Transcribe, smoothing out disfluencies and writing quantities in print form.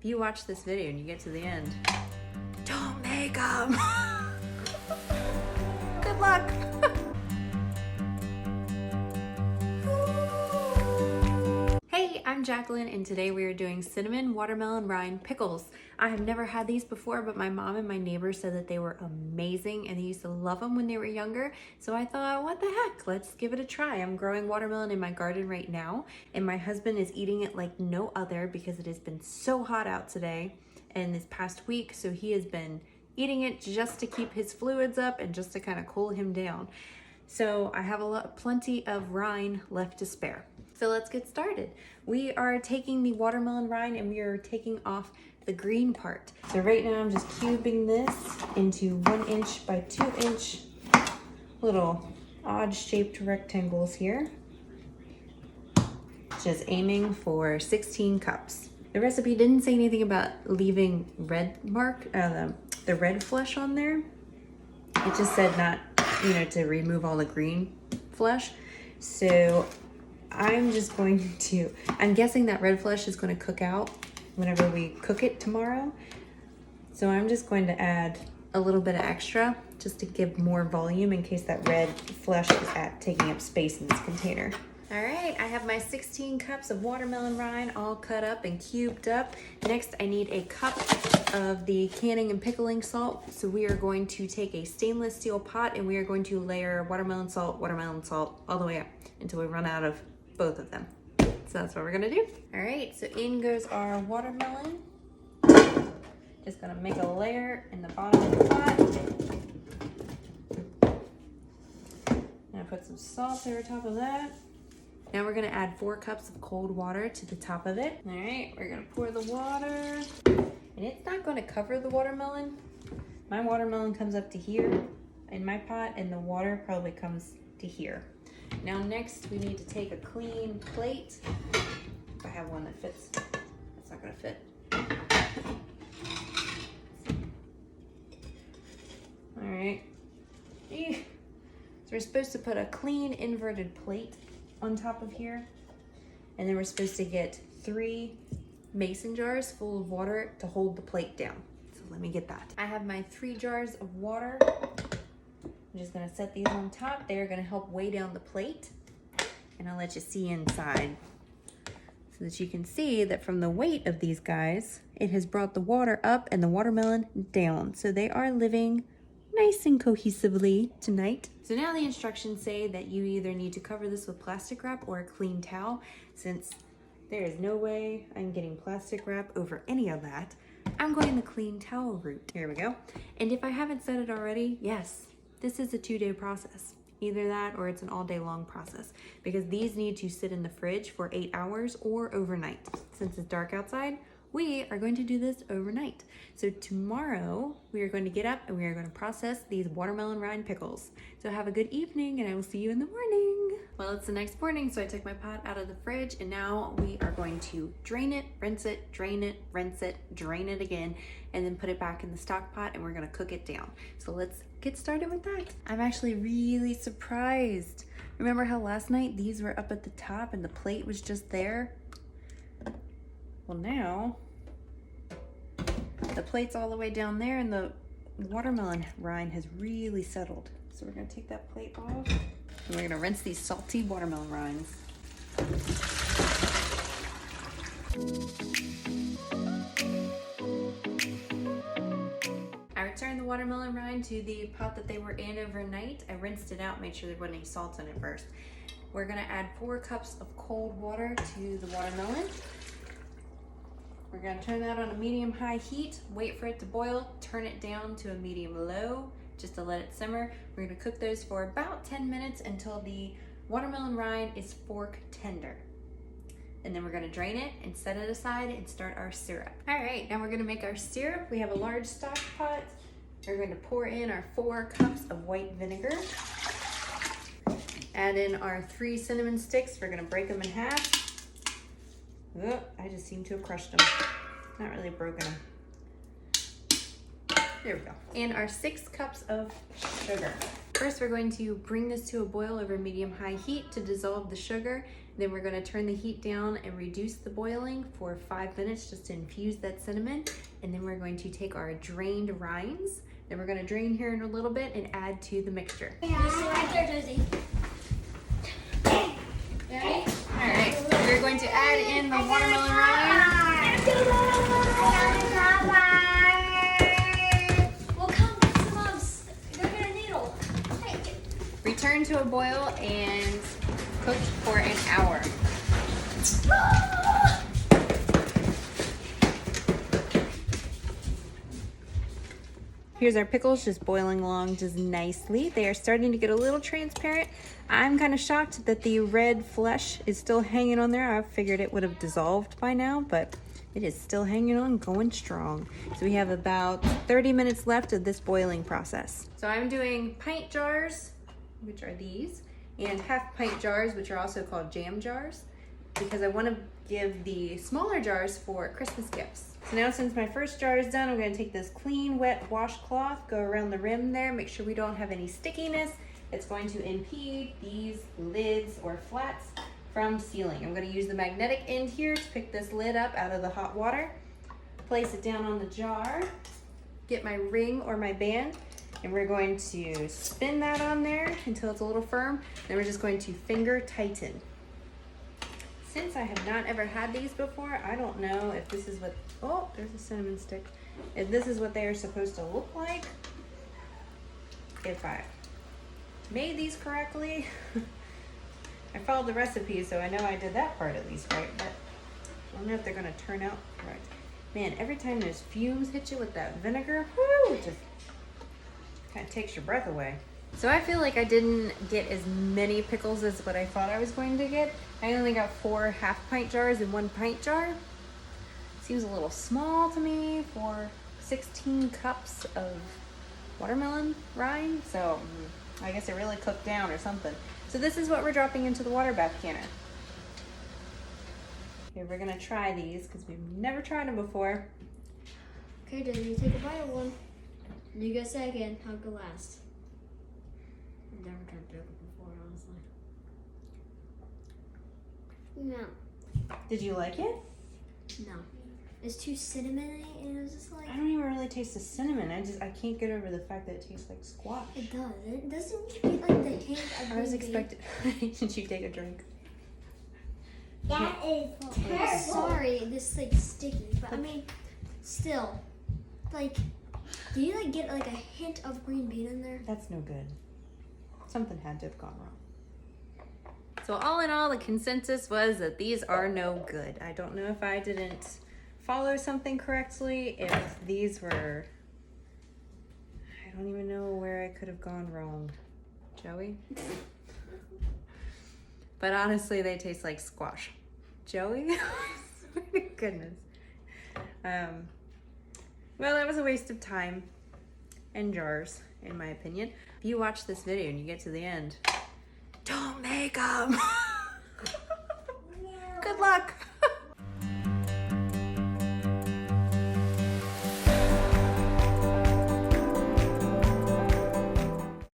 If you watch this video and you get to the end, don't make them. Good luck. Hey, I'm Jacqueline, and today we are doing cinnamon watermelon rind pickles. I have never had these before, but my mom and my neighbors said that they were amazing and they used to love them when they were younger. So I thought, what the heck, let's give it a try. I'm growing watermelon in my garden right now, and my husband is eating it like no other because it has been so hot out today and this past week. So he has been eating it just to keep his fluids up and just to kind of cool him down. So I have plenty of rind left to spare. So let's get started. We are taking the watermelon rind and we are taking off the green part. So right now I'm just cubing this into 1 inch by 2 inch little odd shaped rectangles here. Just aiming for 16 cups. The recipe didn't say anything about leaving the red flesh on there. It just said not, to remove all the green flesh. So I'm just going to, I'm guessing that red flesh is going to cook out whenever we cook it tomorrow. So I'm just going to add a little bit of extra just to give more volume in case that red flesh is taking up space in this container. All right, I have my 16 cups of watermelon rind all cut up and cubed up. Next, I need a cup of the canning and pickling salt. So we are going to take a stainless steel pot and we are going to layer watermelon salt all the way up until we run out of both of them. So that's what we're gonna do. All right, so in goes our watermelon. Just gonna make a layer in the bottom of the pot. Now put some salt over top of that. Now we're gonna add 4 cups of cold water to the top of it. All right, we're gonna pour the water. And it's not gonna cover the watermelon. My watermelon comes up to here in my pot and the water probably comes to here. Now next we need to take a clean plate. If I have one that fits, it's not gonna fit. All right. So we're supposed to put a clean inverted plate on top of here. And then we're supposed to get 3 mason jars full of water to hold the plate down. So let me get that. I have my 3 jars of water. I'm just gonna set these on top. They're gonna help weigh down the plate. And I'll let you see inside so that you can see that from the weight of these guys, it has brought the water up and the watermelon down. So they are living nice and cohesively tonight. So now the instructions say that you either need to cover this with plastic wrap or a clean towel. Since there is no way I'm getting plastic wrap over any of that, I'm going the clean towel route. Here we go. And if I haven't said it already, yes, this is a 2-day process. Either that or it's an all-day long process because these need to sit in the fridge for 8 hours or overnight. Since it's dark outside, we are going to do this overnight. So tomorrow we are going to get up and we are going to process these watermelon rind pickles. So have a good evening and I will see you in the morning. Well, it's the next morning, so I took my pot out of the fridge and now we are going to drain it, rinse it, drain it, rinse it, drain it again, and then put it back in the stock pot and we're gonna cook it down. So let's get started with that. I'm actually really surprised. Remember how last night these were up at the top and the plate was just there? Well, now the plate's all the way down there and the watermelon rind has really settled. So we're gonna take that plate off and we're gonna rinse these salty watermelon rinds. I returned the watermelon rind to the pot that they were in overnight. I rinsed it out, made sure there wasn't any salt in it first. We're gonna add 4 cups of cold water to the watermelon. We're gonna turn that on a medium-high heat, wait for it to boil, turn it down to a medium-low, just to let it simmer. We're gonna cook those for about 10 minutes until the watermelon rind is fork tender. And then we're gonna drain it and set it aside and start our syrup. All right, now we're gonna make our syrup. We have a large stock pot. We're going to pour in our 4 cups of white vinegar. Add in our 3 cinnamon sticks. We're gonna break them in half. Oh, I just seem to have crushed them. Not really broken them. There we go. And our 6 cups of sugar. First, we're going to bring this to a boil over medium-high heat to dissolve the sugar. Then we're gonna turn the heat down and reduce the boiling for 5 minutes just to infuse that cinnamon. And then we're going to take our drained rinds. Then we're gonna drain here in a little bit and add to the mixture. You sit right there, Josie. Ready? All right, we're going to add in the watermelon rind. Well, come get some mugs. Go get a needle. Hey, Return to a boil and cook for an hour. Here's our pickles just boiling along just nicely. They are starting to get a little transparent. I'm kind of shocked that the red flesh is still hanging on there. I figured it would have dissolved by now, but it is still hanging on, going strong. So we have about 30 minutes left of this boiling process. So I'm doing pint jars, which are these, and half pint jars, which are also called jam jars, because I want to give the smaller jars for Christmas gifts. So now since my first jar is done, I'm going to take this clean, wet washcloth, go around the rim there, make sure we don't have any stickiness. It's going to impede these lids or flats from sealing. I'm going to use the magnetic end here to pick this lid up out of the hot water, place it down on the jar, get my ring or my band, and we're going to spin that on there until it's a little firm. Then we're just going to finger tighten. Since I have not ever had these before, I don't know if this is what, oh, there's a cinnamon stick. If this is what they are supposed to look like. If I made these correctly. I followed the recipe, so I know I did that part at least right, but I don't know if they're gonna turn out right. Man, every time those fumes hit you with that vinegar, whoo, it just kind of takes your breath away. So I feel like I didn't get as many pickles as what I thought I was going to get. I only got 4 half-pint jars and 1 pint jar. Seems a little small to me for 16 cups of watermelon rind. So I guess it really cooked down or something. So this is what we're dropping into the water bath canner. Okay, we're gonna try these because we've never tried them before. Okay, Josie, take a bite of one. You go second. I'll go last. I've never tried pickle before, honestly. No. Did you like it? No. It's too cinnamony, and it was just like... I don't even really taste the cinnamon. I can't get over the fact that it tastes like squash. It does. It doesn't get like the hint of... I was expecting... Did you take a drink? That is I'm sorry, this like sticky, but I mean, still, like, do you like get like a hint of green bean in there? That's no good. Something had to have gone wrong. So all in all, the consensus was that these are no good. I don't know if I didn't follow something correctly, if these were... I don't even know where I could have gone wrong. Joey? But honestly, they taste like squash. Joey? My goodness. Well, that was a waste of time and jars, in my opinion. If you watch this video and you get to the end, don't make them.